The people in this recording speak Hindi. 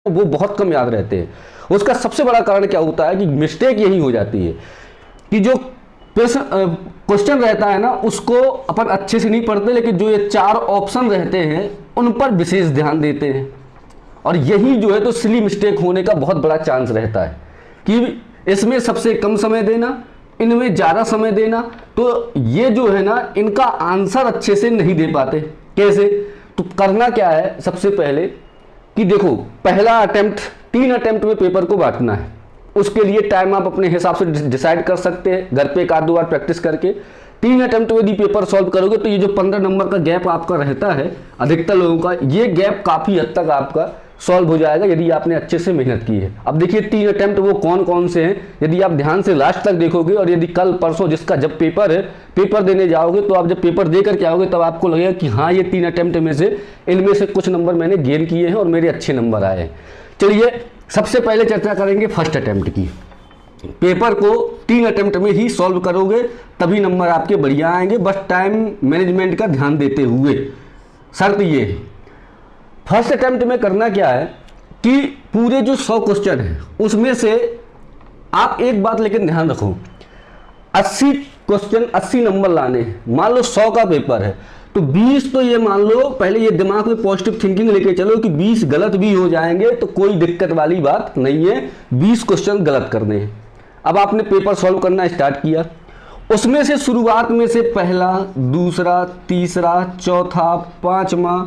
वो बहुत कम याद रहते हैं। उसका सबसे बड़ा कारण क्या होता है कि मिस्टेक यही हो जाती है कि जो क्वेश्चन रहता है ना उसको अपन अच्छे से नहीं पढ़ते, लेकिन जो ये 4 ऑप्शन रहते हैं उन पर विशेष ध्यान देते हैं, और यही जो है तो सिली मिस्टेक होने का बहुत बड़ा चांस रहता है कि इसमें सबसे कम समय देना, इनमें ज़्यादा समय देना, तो ये जो है ना इनका आंसर अच्छे से नहीं दे पाते। कैसे? तो करना क्या है सबसे पहले कि देखो, पहला अटेम्प्ट 3 अटेम्प्ट में पेपर को बांटना है। उसके लिए टाइम आप अपने हिसाब से डिसाइड कर सकते हैं, घर पे 1-2 बार प्रैक्टिस करके। 3 अटेम्प्ट में यदि पेपर सॉल्व करोगे तो ये जो 15 नंबर का गैप आपका रहता है अधिकतर लोगों का, ये गैप काफ़ी हद तक आपका सॉल्व हो जाएगा यदि आपने अच्छे से मेहनत की है। अब देखिए 3 अटेम्प्ट वो कौन कौन से हैं, यदि आप ध्यान से लास्ट तक देखोगे और यदि कल परसों जिसका जब पेपर है, पेपर देने जाओगे तो आप जब पेपर दे करके आओगे तब आपको लगेगा कि हाँ ये 3 अटेम्प्ट में से इनमें से कुछ नंबर मैंने गेन किए हैं और मेरे अच्छे नंबर आए हैं। चलिए सबसे पहले चर्चा करेंगे फर्स्ट अटेम्प्ट की। पेपर को 3 अटेम्प्ट में ही सॉल्व करोगे तभी नंबर आपके बढ़िया आएंगे, बस टाइम मैनेजमेंट का ध्यान देते हुए। शर्त ये है, फर्स्ट अटेम्प्ट में करना क्या है कि पूरे जो 100 क्वेश्चन है उसमें से आप एक बात लेकिन ध्यान रखो, 80 क्वेश्चन 80 नंबर लाने हैं। मान लो 100 का पेपर है तो 20 तो ये मान लो, पहले ये दिमाग में पॉजिटिव थिंकिंग लेके चलो कि 20 गलत भी हो जाएंगे तो कोई दिक्कत वाली बात नहीं है, 20 क्वेश्चन गलत करने हैं। अब आपने पेपर सॉल्व करना स्टार्ट किया, उसमें से शुरुआत में से पहला, दूसरा, तीसरा, चौथा, 5वां,